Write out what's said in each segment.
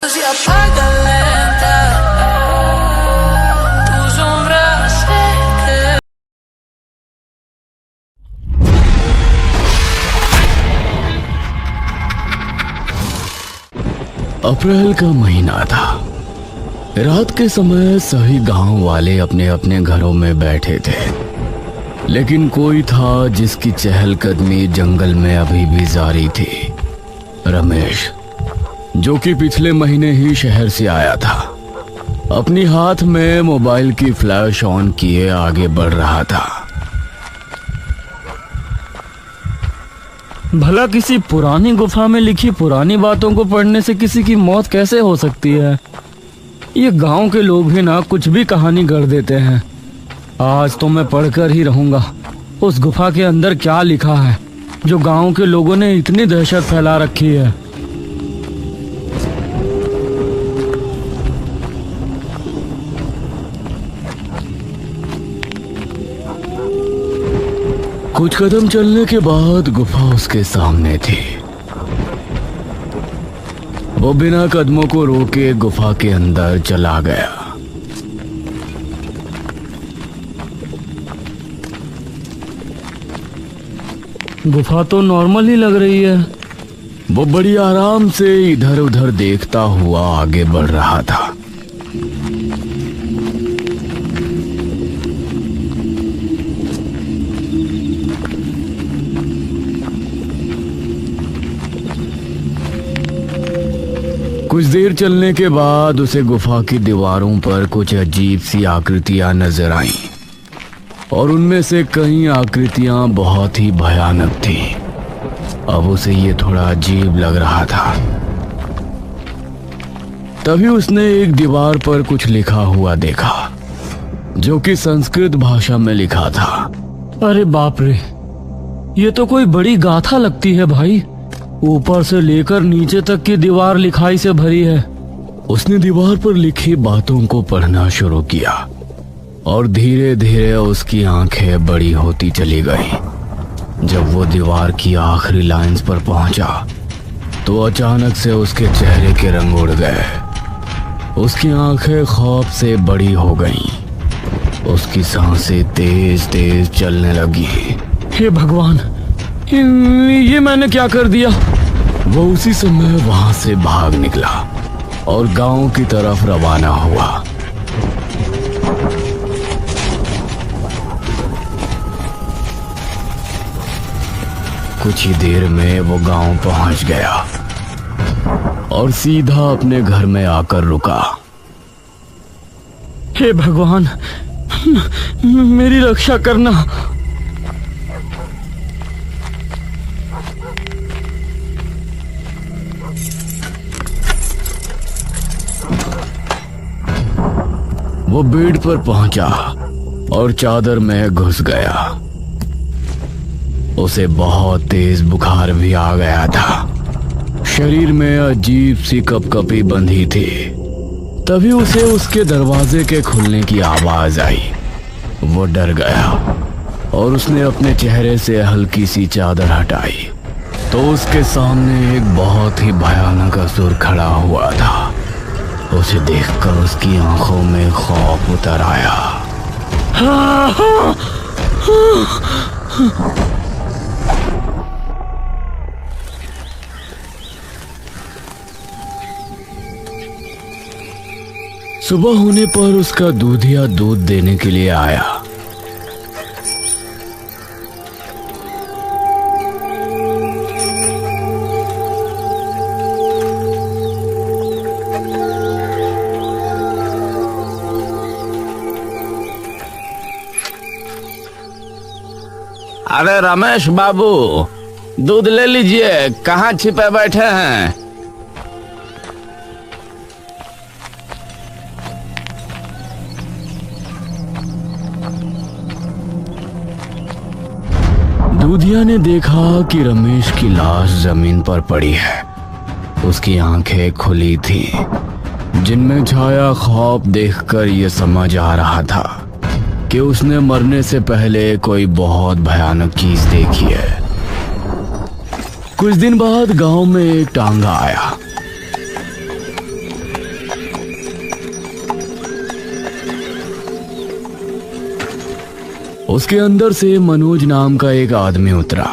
Se apaga lenta, tu sombra se queda. अप्रैल का महीना था। रात के समय सभी गांव वाले अपने अपने घरों में बैठे थे, लेकिन कोई था जिसकी चहलकदमी जंगल में अभी भी जारी थी। रमेश, जो कि पिछले महीने ही शहर से आया था, अपनी हाथ में मोबाइल की फ्लैश ऑन किए आगे बढ़ रहा था। भला किसी पुरानी गुफा में लिखी पुरानी बातों को पढ़ने से किसी की मौत कैसे हो सकती है? ये गांव के लोग भी ना कुछ भी कहानी गढ़ देते हैं। आज तो मैं पढ़कर ही रहूंगा उस गुफा के अंदर क्या लिखा है जो गांव के लोगों ने इतनी दहशत फैला रखी है। कुछ कदम चलने के बाद गुफा उसके सामने थी। वो बिना कदमों को रोके गुफा के अंदर चला गया। गुफा तो नॉर्मल ही लग रही है। वो बड़ी आराम से इधर उधर देखता हुआ आगे बढ़ रहा था। कुछ देर चलने के बाद उसे गुफा की दीवारों पर कुछ अजीब सी आकृतियां नजर आईं, और उनमें से कई आकृतियां बहुत ही भयानक थी। अब उसे ये थोड़ा अजीब लग रहा था। तभी उसने एक दीवार पर कुछ लिखा हुआ देखा, जो कि संस्कृत भाषा में लिखा था। अरे बाप रे, ये तो कोई बड़ी गाथा लगती है भाई। ऊपर से लेकर नीचे तक की दीवार लिखाई से भरी है। उसने दीवार पर लिखी बातों को पढ़ना शुरू किया, और धीरे धीरे उसकी आंखें बड़ी होती चली गईं। जब वो दीवार की आखिरी लाइंस पर पहुंचा तो अचानक से उसके चेहरे के रंग उड़ गए। उसकी आंखें खौफ से बड़ी हो गईं। उसकी सांसें तेज तेज चलने लगी। हे भगवान, ये मैंने क्या कर दिया? वो उसी समय वहां से भाग निकला और गांव की तरफ रवाना हुआ। कुछ ही देर में वो गांव पहुंच गया और सीधा अपने घर में आकर रुका। हे भगवान, मेरी रक्षा करना। वो बेड पर पहुंचा और चादर में घुस गया। उसे बहुत तेज बुखार भी आ गया था। शरीर में अजीब सी कपकपी बंधी थी। तभी उसे उसके दरवाजे के खुलने की आवाज आई। वो डर गया और उसने अपने चेहरे से हल्की सी चादर हटाई तो उसके सामने एक बहुत ही भयानक असुर खड़ा हुआ था। उसे देखकर उसकी आंखों में खौफ उतर आया। सुबह होने पर उसका दूधिया दूध देने के लिए आया। अरे रमेश बाबू, दूध ले लीजिए। कहाँ छिपे बैठे हैं? दूधिया ने देखा कि रमेश की लाश जमीन पर पड़ी है। उसकी आंखें खुली थी, जिनमें छाया खौफ देखकर यह समझ आ रहा था कि उसने मरने से पहले कोई बहुत भयानक चीज देखी है। कुछ दिन बाद गांव में एक टांगा आया। उसके अंदर से मनोज नाम का एक आदमी उतरा।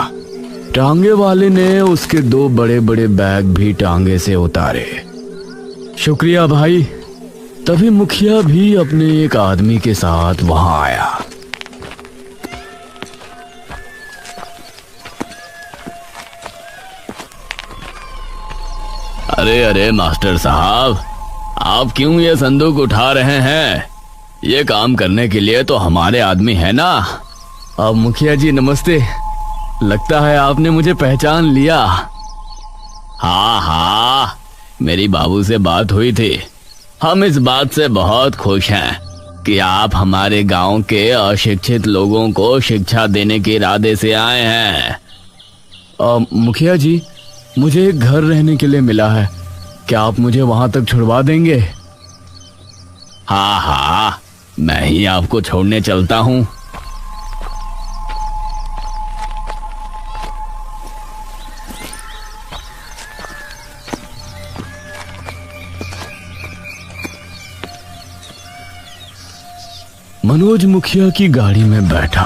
टांगे वाले ने उसके 2 बड़े बड़े बैग भी टांगे से उतारे। शुक्रिया भाई। तभी मुखिया भी अपने एक आदमी के साथ वहां आया। अरे अरे मास्टर साहब, आप क्यों ये संदूक उठा रहे हैं? ये काम करने के लिए तो हमारे आदमी है ना। अब मुखिया जी नमस्ते। लगता है आपने मुझे पहचान लिया। हाँ हाँ, मेरी बाबू से बात हुई थी। हम इस बात से बहुत खुश हैं कि आप हमारे गांव के अशिक्षित लोगों को शिक्षा देने के इरादे से आए हैं। मुखिया जी, मुझे एक घर रहने के लिए मिला है। क्या आप मुझे वहां तक छुड़वा देंगे? हाँ हाँ, मैं ही आपको छोड़ने चलता हूँ। मनोज मुखिया की गाड़ी में बैठा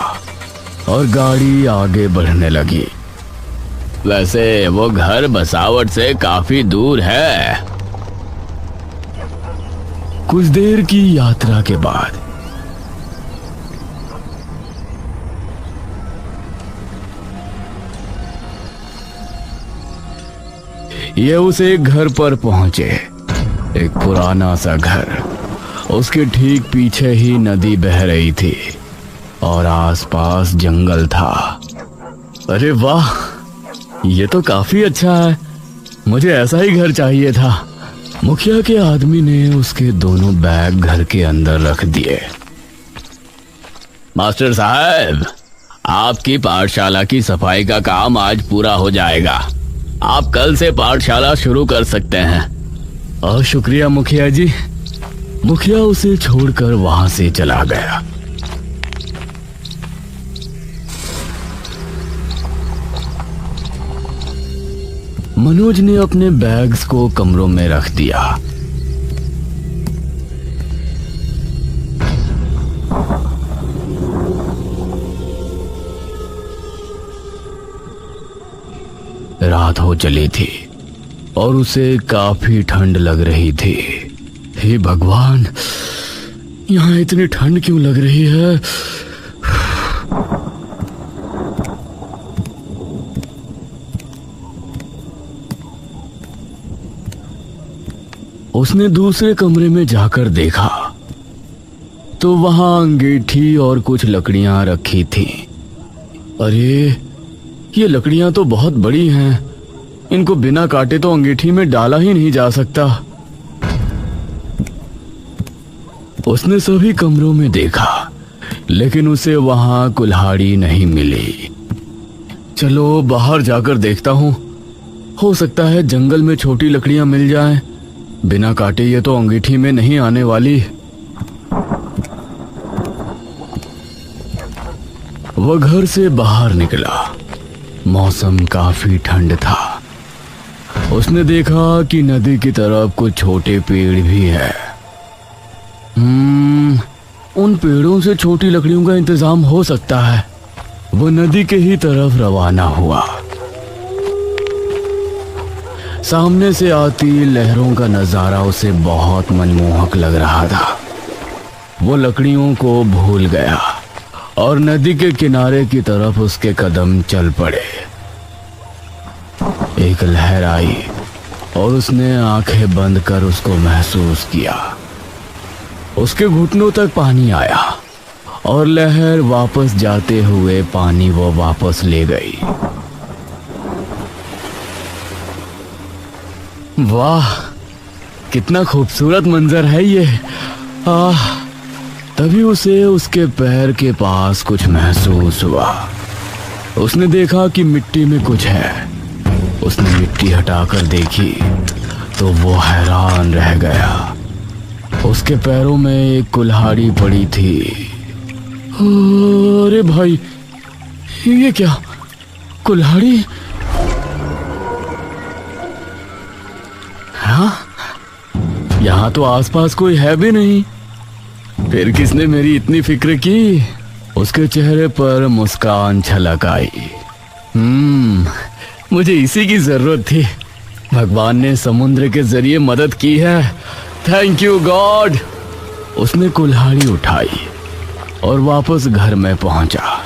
और गाड़ी आगे बढ़ने लगी। वैसे वो घर बसावट से काफी दूर है। कुछ देर की यात्रा के बाद ये उस एक घर पर पहुंचे। एक पुराना सा घर। उसके ठीक पीछे ही नदी बह रही थी और आसपास जंगल था। अरे वाह, ये तो काफी अच्छा है। मुझे ऐसा ही घर चाहिए था। मुखिया के आदमी ने उसके दोनों बैग घर के अंदर रख दिए। मास्टर साहब, आपकी पाठशाला की सफाई का काम आज पूरा हो जाएगा। आप कल से पाठशाला शुरू कर सकते हैं। और शुक्रिया मुखिया जी। मुखिया उसे छोड़कर वहां से चला गया। मनोज ने अपने बैग्स को कमरों में रख दिया। रात हो चली थी और उसे काफी ठंड लग रही थी। हे भगवान, यहाँ इतनी ठंड क्यों लग रही है? उसने दूसरे कमरे में जाकर देखा तो वहां अंगीठी और कुछ लकड़ियां रखी थीं। अरे, ये लकड़ियां तो बहुत बड़ी हैं। इनको बिना काटे तो अंगीठी में डाला ही नहीं जा सकता। उसने सभी कमरों में देखा, लेकिन उसे वहां कुल्हाड़ी नहीं मिली। चलो बाहर जाकर देखता हूँ। हो सकता है जंगल में छोटी लकड़ियां मिल जाएं। बिना काटे ये तो अंगीठी में नहीं आने वाली। वह घर से बाहर निकला। मौसम काफी ठंड था। उसने देखा कि नदी की तरफ कुछ छोटे पेड़ भी है। उन पेड़ों से छोटी लकड़ियों का इंतजाम हो सकता है। वो नदी के ही तरफ रवाना हुआ। सामने से आती लहरों का नजारा उसे बहुत मनमोहक लग रहा था। वो लकड़ियों को भूल गया और नदी के किनारे की तरफ उसके कदम चल पड़े। एक लहर आई और उसने आंखें बंद कर उसको महसूस किया। उसके घुटनों तक पानी आया और लहर वापस जाते हुए पानी वो वापस ले गई। वाह, कितना खूबसूरत मंजर है ये। तभी उसे उसके पैर के पास कुछ महसूस हुआ। उसने देखा कि मिट्टी में कुछ है। उसने मिट्टी हटाकर देखी तो वो हैरान रह गया। उसके पैरों में एक कुल्हाड़ी पड़ी थी। अरे भाई, ये क्या? कुल्हाड़ी? हाँ, यहाँ तो आसपास कोई है भी नहीं। फिर किसने मेरी इतनी फिक्र की? उसके चेहरे पर मुस्कान छलक आई। मुझे इसी की जरूरत थी। भगवान ने समुद्र के जरिए मदद की है। Thank you God. उसने कुल्हाड़ी उठाई और वापस घर में पहुंचा।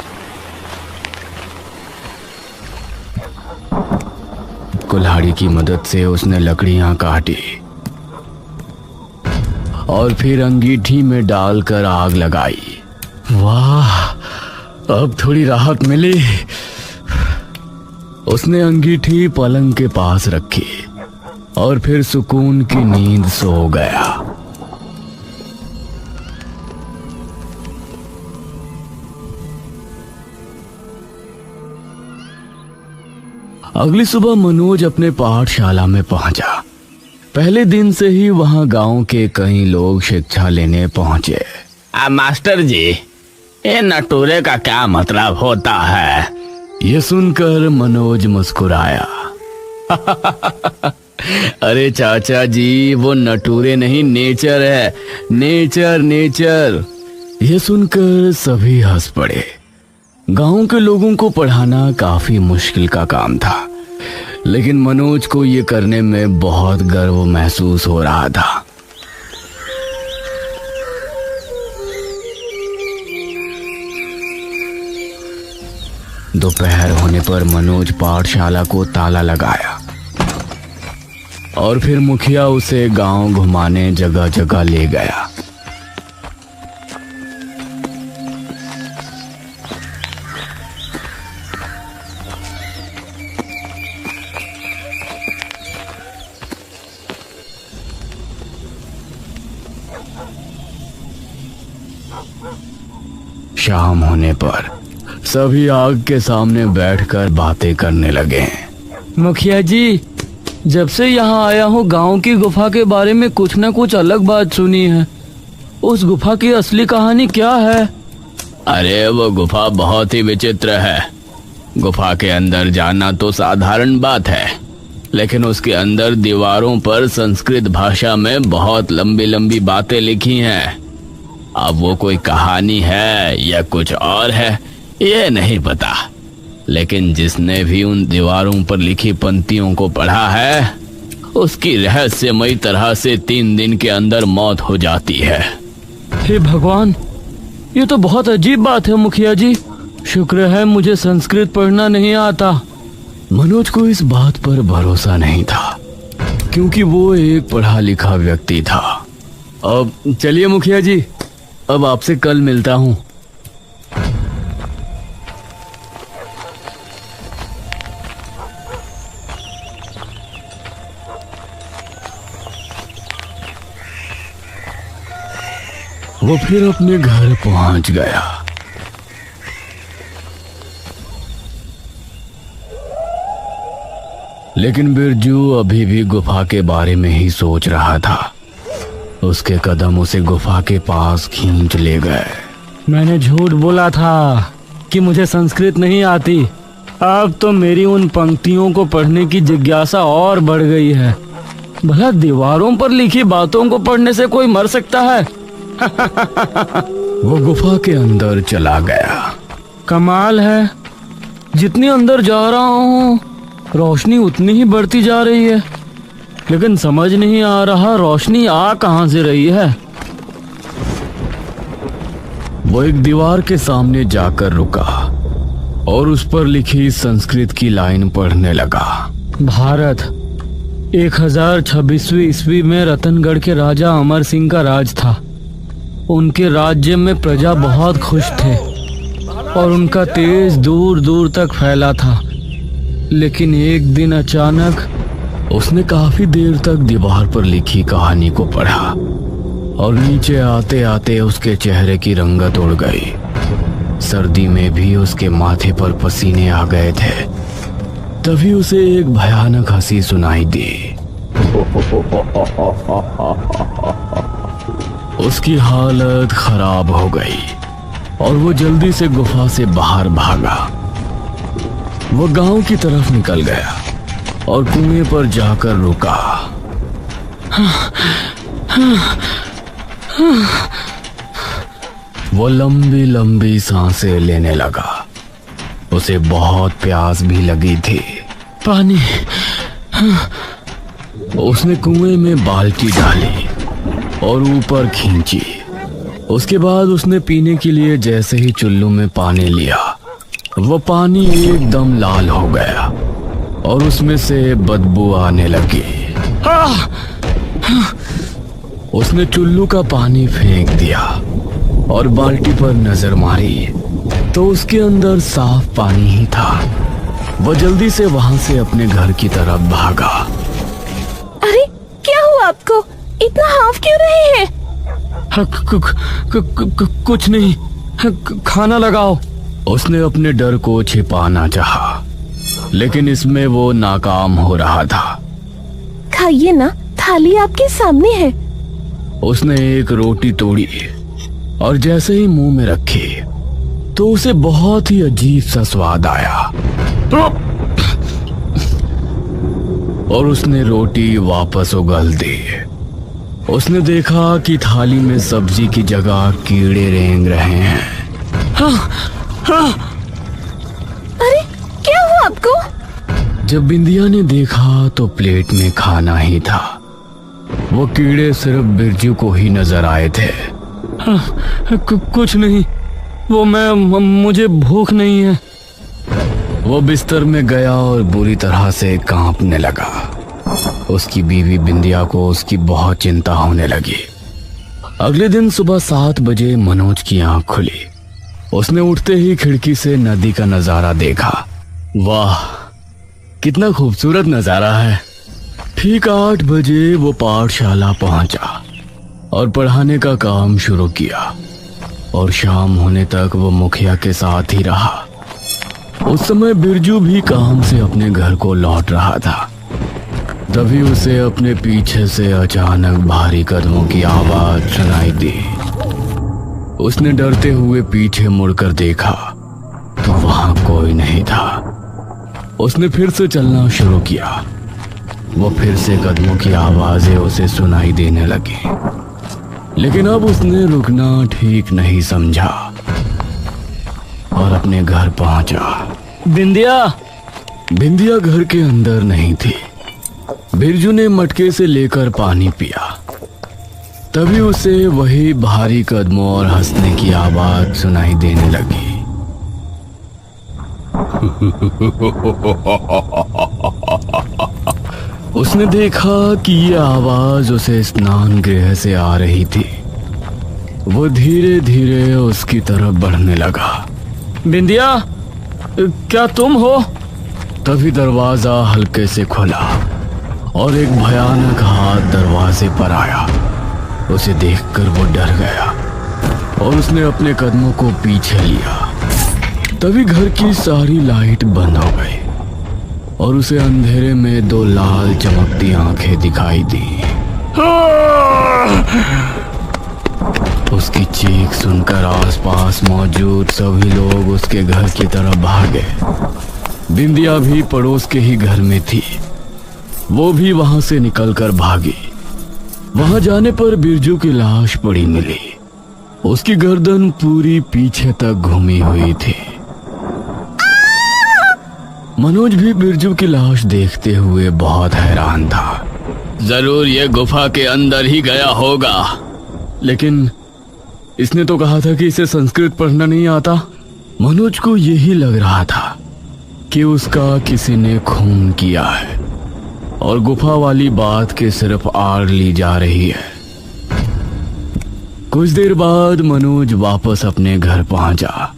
कुल्हाड़ी की मदद से उसने लकड़ियां काटी और फिर अंगीठी में डालकर आग लगाई। वाह, अब थोड़ी राहत मिली। उसने अंगीठी पलंग के पास रखी और फिर सुकून की नींद सो गया। अगली सुबह मनोज अपने पाठशाला में पहुंचा। पहले दिन से ही वहां गांव के कई लोग शिक्षा लेने पहुंचे। मास्टर जी, ये नटूरे का क्या मतलब होता है? ये सुनकर मनोज मुस्कुराया। अरे चाचा जी, वो नटूरे नहीं, नेचर है। Nature nature. ये सुनकर सभी हंस पड़े। गांव के लोगों को पढ़ाना काफी मुश्किल का काम था, लेकिन मनोज को ये करने में बहुत गर्व महसूस हो रहा था। दोपहर होने पर मनोज पाठशाला को ताला लगाया और फिर मुखिया उसे गांव घुमाने जगह जगह ले गया। शाम होने पर सभी आग के सामने बैठकर बातें करने लगे। मुखिया जी, जब से यहाँ आया हूँ गांव की गुफा के बारे में कुछ न कुछ अलग बात सुनी है। उस गुफा की असली कहानी क्या है? अरे वो गुफा बहुत ही विचित्र है। गुफा के अंदर जाना तो साधारण बात है, लेकिन उसके अंदर दीवारों पर संस्कृत भाषा में बहुत लंबी लंबी बातें लिखी हैं। अब वो कोई कहानी है या कुछ और है, ये नहीं पता, लेकिन जिसने भी उन दीवारों पर लिखी पंक्तियों को पढ़ा है, उसकी रहस्यमयी तरह से 3 दिन के अंदर मौत हो जाती है। हे भगवान, ये तो बहुत अजीब बात है मुखिया जी। शुक्र है मुझे संस्कृत पढ़ना नहीं आता। मनोज को इस बात पर भरोसा नहीं था, क्योंकि वो एक पढ़ा लिखा व्यक्ति था। अब चलिए मुखिया जी, अब आपसे कल मिलता हूँ। वो फिर अपने घर पहुंच गया। लेकिन बिरजू अभी भी गुफा के बारे में ही सोच रहा था। उसके कदम उसे गुफा के पास खींच ले गए। मैंने झूठ बोला था कि मुझे संस्कृत नहीं आती। अब तो मेरी उन पंक्तियों को पढ़ने की जिज्ञासा और बढ़ गई है। भला दीवारों पर लिखी बातों को पढ़ने से कोई मर सकता है? वो गुफा के अंदर चला गया। कमाल है, जितनी अंदर जा रहा हूँ रोशनी उतनी ही बढ़ती जा रही है, लेकिन समझ नहीं आ रहा रोशनी आ कहां से रही है। वो एक दीवार के सामने जाकर रुका और उस पर लिखी संस्कृत की लाइन पढ़ने लगा। भारत 1026वीं ईस्वी में रतनगढ़ के राजा अमर सिंह का राज था। उनके राज्य में प्रजा बहुत खुश थे और उनका तेज दूर दूर तक फैला था। लेकिन एक दिन अचानक उसने काफी देर तक दीवार पर लिखी कहानी को पढ़ा और नीचे आते आते उसके चेहरे की रंगत उड़ गई। सर्दी में भी उसके माथे पर पसीने आ गए थे। तभी उसे एक भयानक हंसी सुनाई दी। उसकी हालत खराब हो गई और वो जल्दी से गुफा से बाहर भागा। वो गांव की तरफ निकल गया और कुएं पर जाकर रुका। वो लंबी लंबी सांसें लेने लगा। उसे बहुत प्यास भी लगी थी। पानी। उसने कुएं में बाल्टी डाली और ऊपर खींची। उसके बाद उसने पीने के लिए जैसे ही चुल्लू में पानी लिया, वो पानी एकदम लाल हो गया और उसमें से बदबू आने लगी। उसने चुल्लू का पानी फेंक दिया और बाल्टी पर नजर मारी तो उसके अंदर साफ पानी ही था। वो जल्दी से वहां से अपने घर की तरफ भागा। अरे क्या हुआ आपको? इतना हाफ क्यों रहे हैं? कुछ नहीं, खाना लगाओ। उसने अपने डर को छिपाना चाहा, लेकिन इसमें वो नाकाम हो रहा था। खाइए ना, थाली आपके सामने है। उसने एक रोटी तोड़ी और जैसे ही मुंह में रखी तो उसे बहुत ही अजीब सा स्वाद आया और उसने रोटी वापस उगल दी। उसने देखा कि थाली में सब्जी की जगह कीड़े रेंग रहे हैं। अरे क्या हुआ आपको? जब बिंदिया ने देखा तो प्लेट में खाना ही था। वो कीड़े सिर्फ बिरजू को ही नजर आए थे। कुछ नहीं, वो मुझे भूख नहीं है। वो बिस्तर में गया और बुरी तरह से कांपने लगा। उसकी बीवी बिंदिया को उसकी बहुत चिंता होने लगी। अगले दिन सुबह 7 बजे मनोज की आंख खुली। उसने उठते ही खिड़की से नदी का नजारा देखा। वाह, कितना खूबसूरत नजारा है। ठीक 8 बजे वो पाठशाला पहुंचा और पढ़ाने का काम शुरू किया और शाम होने तक वो मुखिया के साथ ही रहा। उस समय बिरजू भी काम से अपने घर को लौट रहा था। तभी उसे अपने पीछे से अचानक भारी कदमों की आवाज सुनाई दी। उसने डरते हुए पीछे मुड़कर देखा तो वहां कोई नहीं था। उसने फिर से चलना शुरू किया। वो फिर से कदमों की आवाजें उसे सुनाई देने लगी, लेकिन अब उसने रुकना ठीक नहीं समझा और अपने घर पहुंचा। बिंदिया घर के अंदर नहीं थी। बिरजू ने मटके से लेकर पानी पिया। तभी उसे वही भारी कदमों और हंसने की आवाज सुनाई देने लगी। उसने देखा कि ये आवाज उसे स्नान गृह से आ रही थी। वो धीरे धीरे उसकी तरफ बढ़ने लगा। बिंदिया, क्या तुम हो? तभी दरवाजा हल्के से खुला और एक भयानक हाथ दरवाजे पर आया। उसे देखकर वो डर गया और उसने अपने कदमों को पीछे लिया। तभी घर की सारी लाइट बंद हो गई और उसे अंधेरे में 2 लाल चमकती आंखें दिखाई दी। उसकी चीख सुनकर आसपास मौजूद सभी लोग उसके घर की तरफ भागे। बिंदिया भी पड़ोस के ही घर में थी। वो भी वहां से निकलकर भागी। वहां जाने पर बिरजू की लाश पड़ी मिली। उसकी गर्दन पूरी पीछे तक घूमी हुई थी। मनोज भी बिरजू की लाश देखते हुए बहुत हैरान था। जरूर ये गुफा के अंदर ही गया होगा। लेकिन इसने तो कहा था कि इसे संस्कृत पढ़ना नहीं आता। मनोज को यही लग रहा था कि उसका किसी ने खून किया है और गुफा वाली बात के सिर्फ आड़ ली जा रही है। कुछ देर बाद मनोज वापस अपने घर पहुंचा।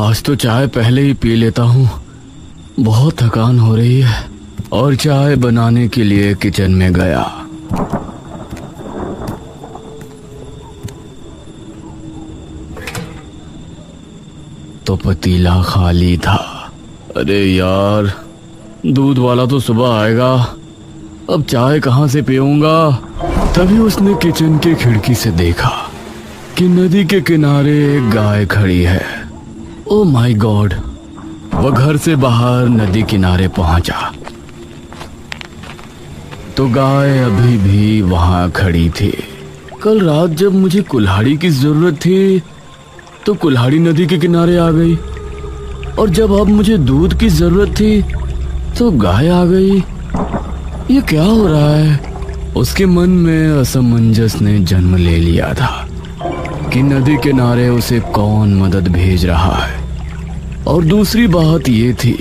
आज तो चाय पहले ही पी लेता हूँ, बहुत थकान हो रही है। और चाय बनाने के लिए किचन में गया। तो पतीला खाली था। अरे यार, दूध वाला तो सुबह आएगा, अब चाय कहाँ से पीऊंगा। तभी उसने किचन की खिड़की से देखा कि नदी के किनारे एक गाय खड़ी है। Oh my God! वह घर से बाहर नदी किनारे पहुंचा तो गाय अभी भी वहां खड़ी थी। कल रात जब मुझे कुल्हाड़ी की जरूरत थी तो कुल्हाड़ी नदी के किनारे आ गई, और जब अब मुझे दूध की जरूरत थी तो गाय आ गई। ये क्या हो रहा है? उसके मन में असमंजस ने जन्म ले लिया था कि नदी किनारे उसे कौन मदद भेज रहा है। और दूसरी बात ये थी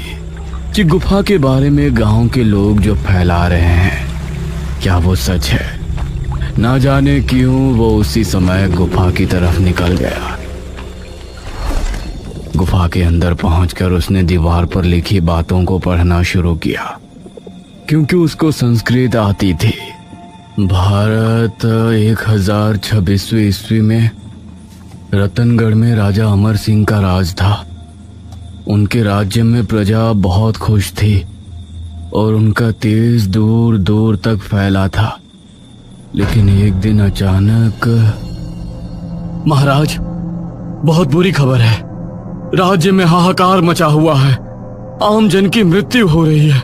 कि गुफा के बारे में गांव के लोग जो फैला रहे हैं, क्या वो सच है? ना जाने क्यों वो उसी समय गुफा की तरफ निकल गया। गुफा के अंदर पहुंचकर उसने दीवार पर लिखी बातों को पढ़ना शुरू किया, क्योंकि उसको संस्कृत आती थी। भारत 1026वीं ईस्वी में रतनगढ़ में राजा अमर सिंह का राज था। उनके राज्य में प्रजा बहुत खुश थी और उनका तेज दूर दूर तक फैला था। लेकिन एक दिन अचानक, महाराज, बहुत बुरी खबर है। राज्य में हाहाकार मचा हुआ है। आम जन की मृत्यु हो रही है।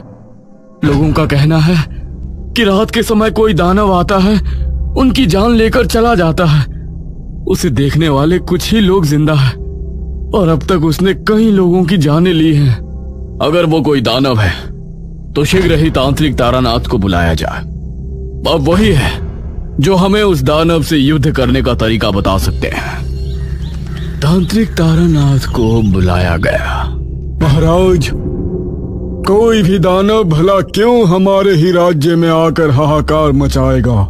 लोगों का कहना है कि रात के समय कोई दानव आता है, उनकी जान लेकर चला जाता है। उसे देखने वाले कुछ ही लोग जिंदा हैं, और अब तक उसने कई लोगों की जानें ली हैं। अगर वो कोई दानव है तो शीघ्र ही तांत्रिक तारानाथ को बुलाया जाए। अब वही है जो हमें उस दानव से युद्ध करने का तरीका बता सकते हैं। तांत्रिक तारानाथ को बुलाया गया। महाराज, कोई भी दानव भला क्यों हमारे ही राज्य में आकर हाहाकार मचाएगा?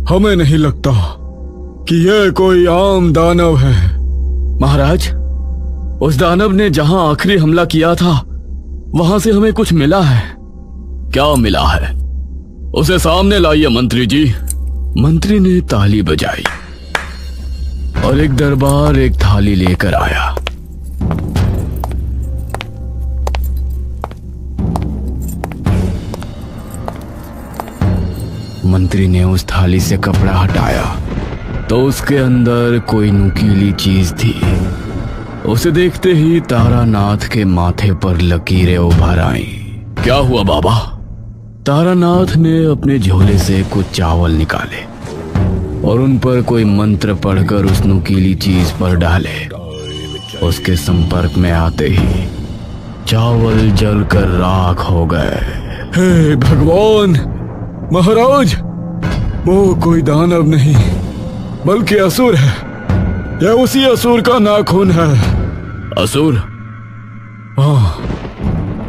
हमें नहीं लगता कि यह कोई आम दानव है। महाराज, उस दानव ने जहां आखिरी हमला किया था वहां से हमें कुछ मिला है। क्या मिला है? उसे सामने लाइए मंत्री जी। मंत्री ने ताली बजाई और एक दरबार एक थाली लेकर आया। मंत्री ने उस थाली से कपड़ा हटाया तो उसके अंदर कोई नुकीली चीज थी। उसे देखते ही तारानाथ के माथे पर लकीरें उभर आईं। क्या हुआ बाबा? तारानाथ ने अपने झोले से कुछ चावल निकाले और उन पर कोई मंत्र पढ़कर उस नुकीली चीज पर डाले। उसके संपर्क में आते ही चावल जलकर राख हो गए। हे भगवान! महाराज, वो कोई दानव नहीं बल्कि असुर है। यह उसी असुर का नाखून है। असुर? हाँ,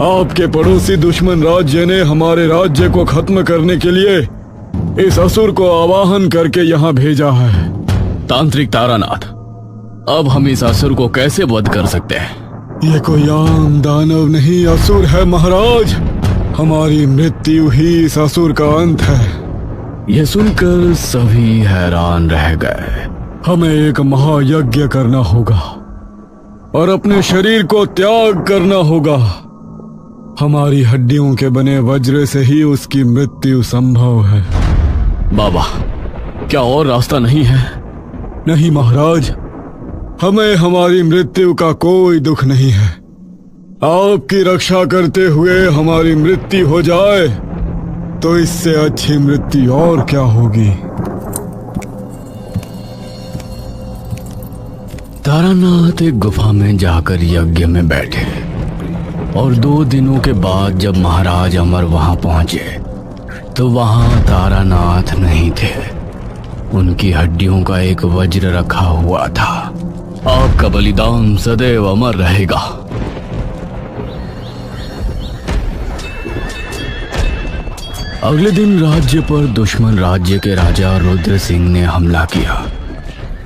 आपके पड़ोसी दुश्मन राज्य ने हमारे राज्य को खत्म करने के लिए इस असुर को आवाहन करके यहाँ भेजा है। तांत्रिक तारानाथ, अब हम इस असुर को कैसे वध कर सकते हैं? ये कोई आम दानव नहीं, असुर है महाराज। हमारी मृत्यु ही इस असुर का अंत है। यह सुनकर सभी हैरान रह गए। हमें एक महायज्ञ करना होगा और अपने शरीर को त्याग करना होगा। हमारी हड्डियों के बने वज्र से ही उसकी मृत्यु संभव है। बाबा, क्या और रास्ता नहीं है? नहीं महाराज, हमें हमारी मृत्यु का कोई दुख नहीं है। आपकी रक्षा करते हुए हमारी मृत्यु हो जाए तो इससे अच्छी मृत्यु और क्या होगी। तारानाथ एक गुफा में जाकर यज्ञ में बैठे और 2 दिनों के बाद जब महाराज अमर वहां पहुंचे तो वहां तारानाथ नहीं थे। उनकी हड्डियों का एक वज्र रखा हुआ था। आपका बलिदान सदैव अमर रहेगा। अगले दिन राज्य पर दुश्मन राज्य के राजा रुद्र सिंह ने हमला किया।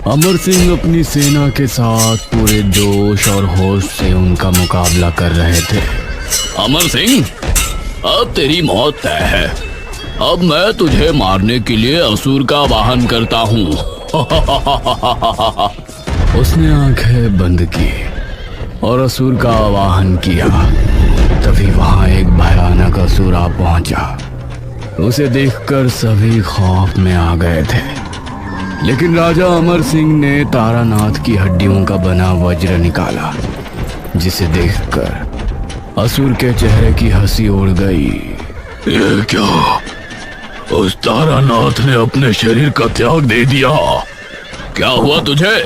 अमर सिंह अपनी सेना के साथ पूरे जोश और होश से उनका मुकाबला कर रहे थे। अमर सिंह, अब तेरी मौत तय है। अब मैं तुझे मारने के लिए असुर का वाहन करता हूँ। उसने आंखें बंद की और असुर का आवाहन किया। तभी वहां एक भयानक असुर आ पहुंचा। उसे देखकर सभी खौफ में आ गए थे, लेकिन राजा अमर सिंह ने तारानाथ की हड्डियों का बना वज्र निकाला, जिसे देखकर असुर के चेहरे की हंसी उड़ गई। ये क्या? उस तारानाथ ने अपने शरीर का त्याग दे दिया। क्या हुआ तुझे?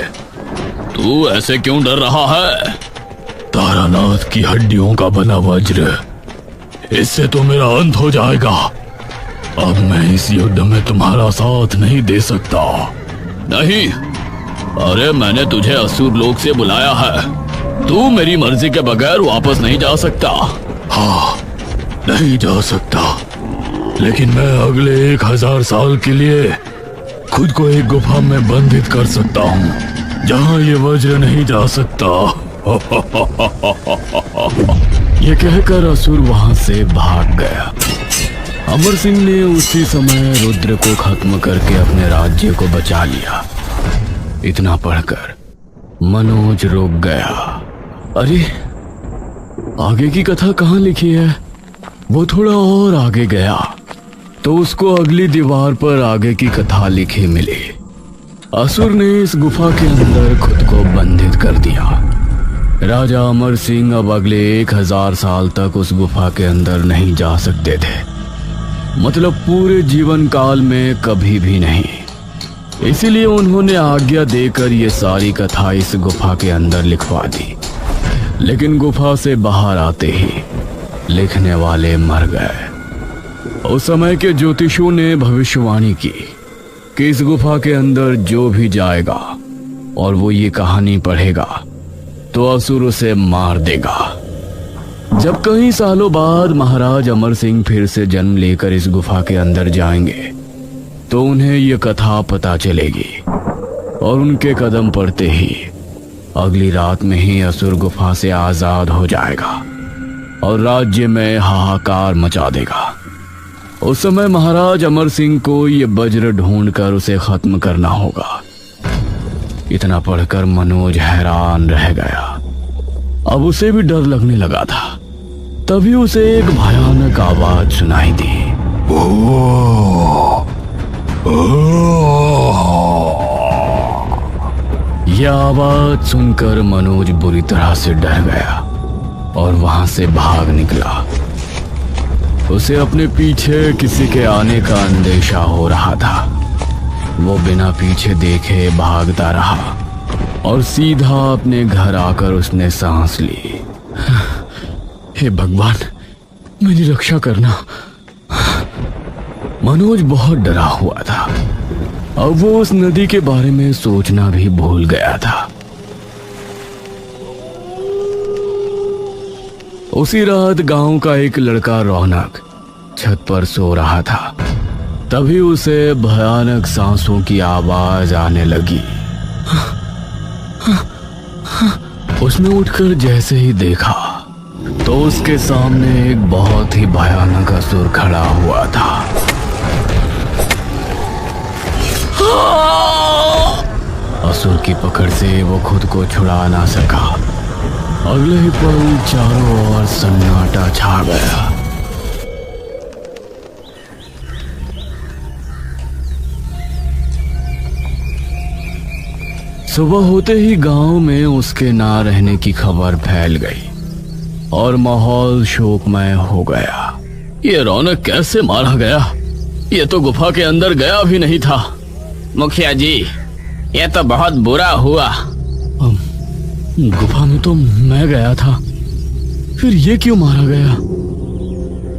तू ऐसे क्यों डर रहा है? तारानाथ की हड्डियों का बना वज्र, इससे तो मेरा अंत हो जाएगा। अब मैं इस युद्ध में तुम्हारा साथ नहीं दे सकता। नहीं, अरे मैंने तुझे असुर लोक से बुलाया है। तू मेरी मर्जी के बगैर वापस नहीं जा सकता। हाँ, नहीं जा सकता, लेकिन मैं अगले 1000 साल के लिए खुद को एक गुफा में बंधित कर सकता हूँ, जहाँ ये वज्र नहीं जा सकता। ये कहकर असुर वहां से भाग गया। अमर सिंह ने उसी समय रुद्र को खत्म करके अपने राज्य को बचा लिया। इतना पढ़कर मनोज रुक गया। अरे आगे की कथा कहाँ लिखी है? वो थोड़ा और आगे गया तो उसको अगली दीवार पर आगे की कथा लिखी मिली। असुर ने इस गुफा के अंदर खुद को बंधित कर दिया। राजा अमर सिंह अब अगले 1000 साल तक उस गुफा के अंदर नहीं जा सकते थे, मतलब पूरे जीवन काल में कभी भी नहीं। इसीलिए उन्होंने आज्ञा देकर ये सारी कथा इस गुफा के अंदर लिखवा दी। लेकिन गुफा से बाहर आते ही लिखने वाले मर गए। उस समय के ज्योतिषों ने भविष्यवाणी की कि इस गुफा के अंदर जो भी जाएगा और वो ये कहानी पढ़ेगा तो असुर उसे मार देगा। जब कई सालों बाद महाराज अमर सिंह फिर से जन्म लेकर इस गुफा के अंदर जाएंगे तो उन्हें यह कथा पता चलेगी और उनके कदम पड़ते ही अगली रात में ही असुर गुफा से आजाद हो जाएगा और राज्य में हाहाकार मचा देगा। उस समय महाराज अमर सिंह को ये वज्र ढूंढकर उसे खत्म करना होगा। इतना पढ़कर मनोज हैरान रह गया। अब उसे भी डर लगने लगा था। तभी उसे एक भयानक आवाज सुनाई दी। यह आवाज सुनकर मनोज बुरी तरह से डर गया और वहां से भाग निकला। उसे अपने पीछे किसी के आने का अंदेशा हो रहा था। वो बिना पीछे देखे भागता रहा और सीधा अपने घर आकर उसने सांस ली। हे भगवान, मेरी रक्षा करना। मनोज बहुत डरा हुआ था। अब वो उस नदी के बारे में सोचना भी भूल गया था। उसी रात गांव का एक लड़का रौनक छत पर सो रहा था। तभी उसे भयानक सांसों की आवाज आने लगी। उसने उठकर जैसे ही देखा तो उसके सामने एक बहुत ही भयानक असुर खड़ा हुआ था। असुर की पकड़ से वो खुद को छुड़ा ना सका। अगले ही पल चारों ओर सन्नाटा छा गया। सुबह होते ही गांव में उसके ना रहने की खबर फैल गई और माहौल शोकमय हो गया। ये रौनक कैसे मारा गया? ये तो गुफा के अंदर गया भी नहीं था। मुखिया जी, ये तो बहुत बुरा हुआ। गुफा में तो मैं गया था, फिर ये क्यों मारा गया?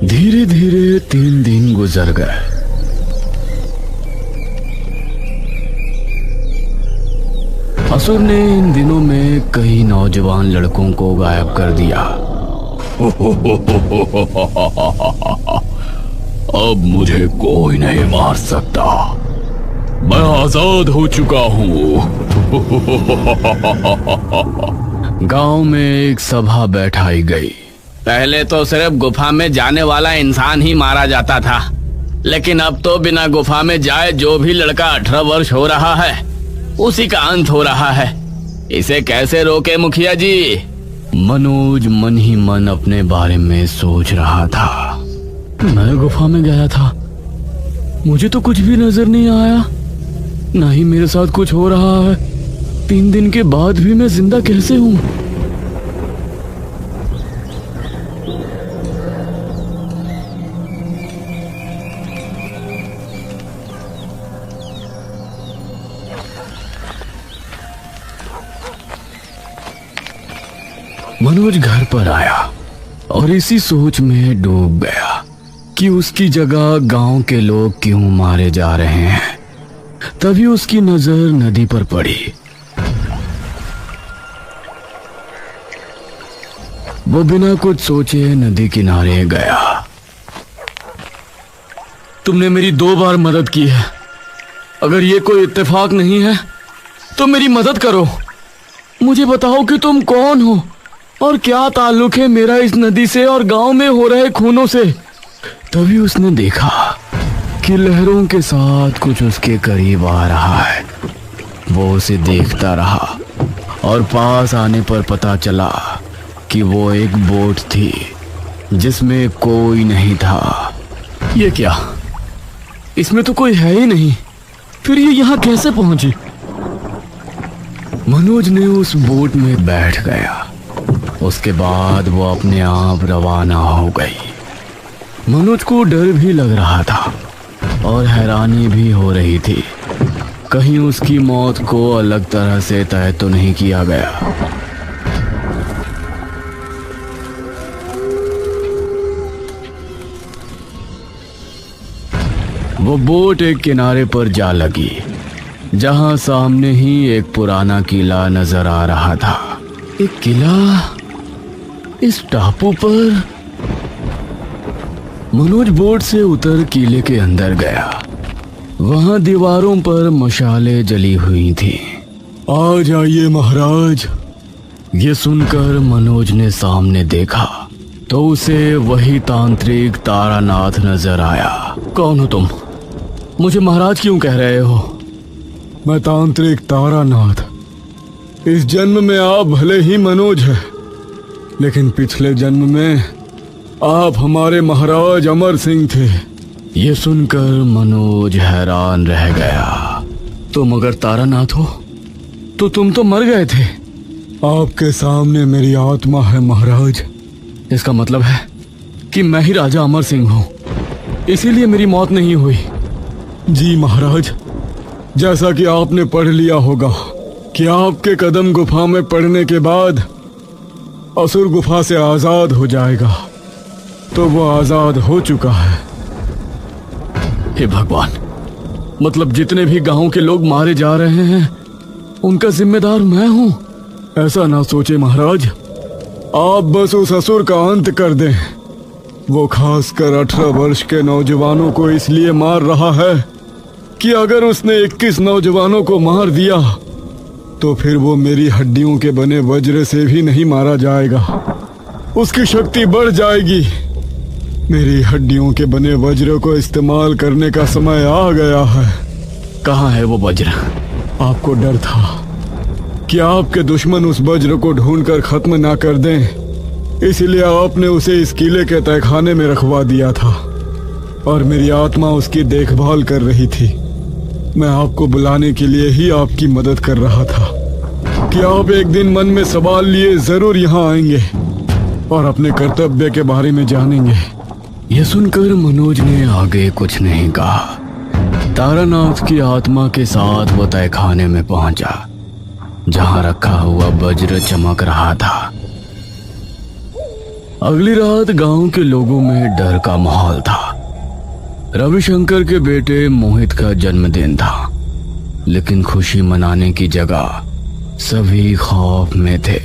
धीरे धीरे 3 दिन गुजर गए। असुर ने इन दिनों में कई नौजवान लड़कों को गायब कर दिया। अब मुझे कोई नहीं मार सकता। मैं आजाद हो चुका हूँ। गांव में एक सभा बैठाई गई। पहले तो सिर्फ गुफा में जाने वाला इंसान ही मारा जाता था, लेकिन अब तो बिना गुफा में जाए जो भी लड़का 18 वर्ष हो रहा है उसी का अंत हो रहा है। इसे कैसे रोके मुखिया जी? मनोज मन ही मन अपने बारे में सोच रहा था। मैं गुफा में गया था, मुझे तो कुछ भी नजर नहीं आया, ना ही मेरे साथ कुछ हो रहा है। 3 दिन के बाद भी मैं जिंदा कैसे हूं? मनोज घर पर आया और इसी सोच में डूब गया कि उसकी जगह गांव के लोग क्यों मारे जा रहे हैं। तभी उसकी नजर नदी पर पड़ी। वो बिना कुछ सोचे नदी किनारे गया। तुमने मेरी 2 बार मदद की है, अगर ये कोई इत्तेफाक नहीं है तो मेरी मदद करो। मुझे बताओ कि तुम कौन हो और क्या ताल्लुक है मेरा इस नदी से और गांव में हो रहे खूनों से। तभी उसने देखा कि लहरों के साथ कुछ उसके करीब आ रहा है। वो उसे देखता रहा और पास आने पर पता चला कि वो एक बोट थी जिसमें कोई नहीं था। ये क्या, इसमें तो कोई है ही नहीं, फिर ये यहाँ कैसे पहुंची? मनोज ने उस बोट में बैठ गया। उसके बाद वो अपने आप रवाना हो गई। मनोज को डर भी लग रहा था और हैरानी भी हो रही थी, कहीं उसकी मौत को अलग तरह से तय तो नहीं किया गया। वो बोट एक किनारे पर जा लगी, जहां सामने ही एक पुराना किला नजर आ रहा था। एक किला इस टापू पर? मनोज बोट से उतर किले के अंदर गया। वहां दीवारों पर मशालें जली हुई थी। आ जाइए महाराज। ये सुनकर मनोज ने सामने देखा तो उसे वही तांत्रिक तारानाथ नजर आया। कौन हो तुम? मुझे महाराज क्यों कह रहे हो? मैं तांत्रिक तारानाथ। इस जन्म में आप भले ही मनोज हैं, लेकिन पिछले जन्म में आप हमारे महाराज अमर सिंह थे। ये सुनकर मनोज हैरान रह गया। तुम अगर तारानाथ हो तो तुम तो मर गए थे। आपके सामने मेरी आत्मा है महाराज। इसका मतलब है कि मैं ही राजा अमर सिंह हूँ, इसीलिए मेरी मौत नहीं हुई। जी महाराज, जैसा कि आपने पढ़ लिया होगा कि आपके कदम गुफा में पड़ने के बाद असुर गुफा से आजाद हो जाएगा, तो वो आजाद हो चुका है। हे भगवान, मतलब जितने भी गांव के लोग मारे जा रहे हैं उनका जिम्मेदार मैं हूं? ऐसा ना सोचे महाराज, आप बस उस असुर का अंत कर दें। वो खासकर 18 वर्ष के नौजवानों को इसलिए मार रहा है कि अगर उसने 21 नौजवानों को मार दिया तो फिर वो मेरी हड्डियों के बने वज्र से भी नहीं मारा जाएगा। उसकी शक्ति बढ़ जाएगी। मेरी हड्डियों के बने वज्र को इस्तेमाल करने का समय आ गया है। कहाँ है वो वज्र? आपको डर था कि आपके दुश्मन उस वज्र को ढूंढकर खत्म ना कर दें, इसलिए आपने उसे इस किले के तहखाने में रखवा दिया था और मेरी आत्मा उसकी देखभाल कर रही थी। मैं आपको बुलाने के लिए ही आपकी मदद कर रहा था कि आप एक दिन मन में सवाल लिए जरूर यहाँ आएंगे और अपने कर्तव्य के बारे में जानेंगे। यह सुनकर मनोज ने आगे कुछ नहीं कहा। तारानाथ की आत्मा के साथ वो तहखाने में पहुंचा, जहां रखा हुआ वज्र चमक रहा था। अगली रात गांव के लोगों में डर का माहौल था। रविशंकर के बेटे मोहित का जन्मदिन था, लेकिन खुशी मनाने की जगह सभी खौफ में थे।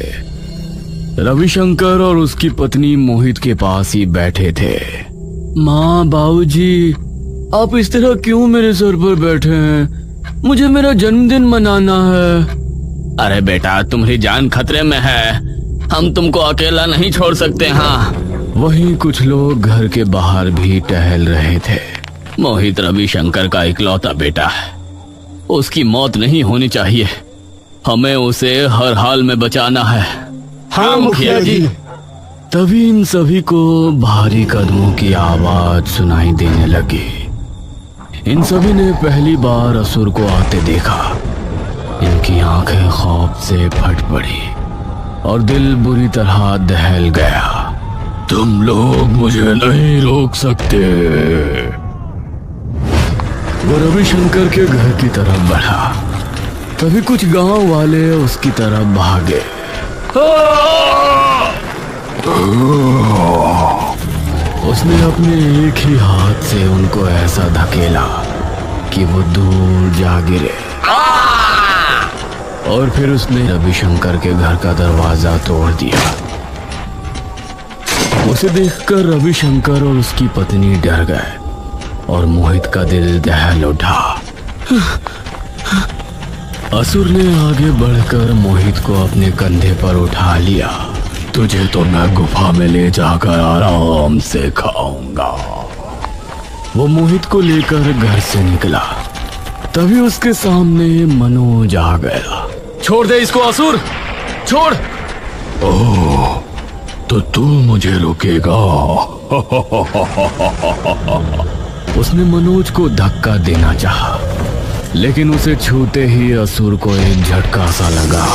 रविशंकर और उसकी पत्नी मोहित के पास ही बैठे थे। माँ, बाबूजी, आप इस तरह क्यों मेरे सर पर बैठे हैं? मुझे मेरा जन्मदिन मनाना है। अरे बेटा, तुम्हारी जान खतरे में है, हम तुमको अकेला नहीं छोड़ सकते। हाँ, वहीं कुछ लोग घर के बाहर भी टहल रहे थे। मोहित रविशंकर का इकलौता बेटा है, उसकी मौत नहीं होनी चाहिए। हमें उसे हर हाल में बचाना है। हाँ मुखिया जी। तभी इन सभी को भारी कदमों की आवाज सुनाई देने लगी। इन सभी ने पहली बार असुर को आते देखा। इनकी आंखें खौफ से फट पड़ी और दिल बुरी तरह दहल गया। तुम लोग मुझे नहीं रोक सकते। वो रविशंकर के घर की तरफ बढ़ा। तभी कुछ गांव वाले उसकी तरफ भागे। उसने अपने एक ही हाथ से उनको ऐसा धकेला कि वो दूर जा गिरे। और फिर उसने रविशंकर के घर का दरवाजा तोड़ दिया। उसे देखकर रविशंकर और उसकी पत्नी डर गए और मोहित का दिल दहल उठा। असुर ने आगे बढ़कर मोहित को अपने कंधे पर उठा लिया। तुझे तो मैं गुफा में ले जाकर आराम से खाऊंगा। वो मोहित को लेकर घर से निकला, तभी उसके सामने मनोज आ गया। छोड़ दे इसको असुर, छोड़। ओह, तो तू मुझे रोकेगा? उसने मनोज को धक्का देना चाहा, लेकिन उसे छूते ही असुर को एक झटका सा लगा।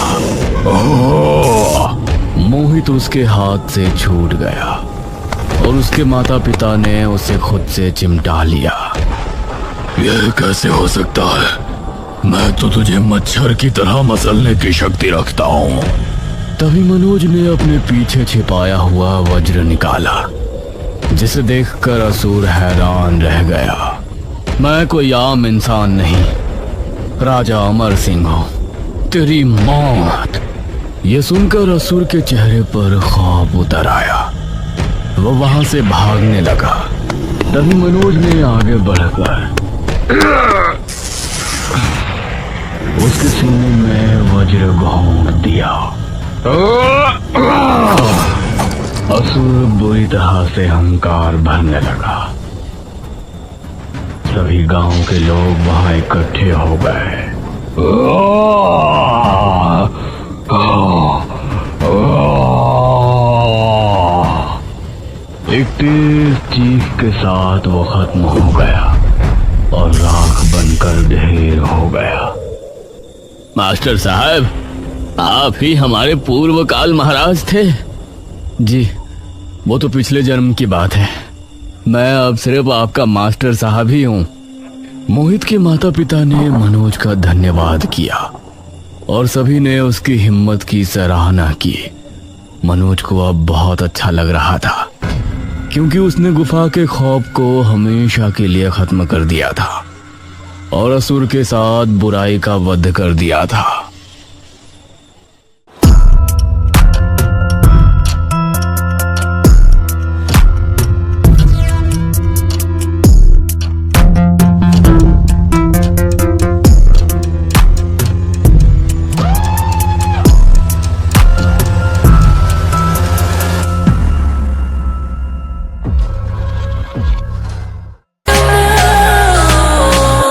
मोहित उसके हाथ से छूट गया और उसके माता पिता ने उसे खुद से चिमटा लिया। यह कैसे हो सकता है? मैं तो तुझे मच्छर की तरह मसलने की शक्ति रखता हूँ। तभी मनोज ने अपने पीछे छिपाया हुआ वज्र निकाला, जिसे देखकर असुर हैरान रह गया। मैं कोई आम इंसान नहीं, राजा अमर सिंह हूँ। तेरी मौत। ये सुनकर असुर के चेहरे पर खौफ उतर आया। वो वहां से भागने लगा। तभी मनोज ने आगे बढ़कर उसके सीने में वज्र घोंप दिया। असुर बुरी तरह से अहंकार भरने लगा। सभी गांव के लोग वहां इकट्ठे हो गए। एक तेज चीख के साथ वो खत्म हो गया और राख बनकर ढेर हो गया। मास्टर साहब, आप ही हमारे पूर्व काल महाराज थे? जी, वो तो पिछले जन्म की बात है। मैं अब सिर्फ आपका मास्टर साहब ही हूँ। मोहित के माता पिता ने मनोज का धन्यवाद किया और सभी ने उसकी हिम्मत की सराहना की। मनोज को अब बहुत अच्छा लग रहा था, क्योंकि उसने गुफा के खौफ को हमेशा के लिए खत्म कर दिया था और असुर के साथ बुराई का वध कर दिया था।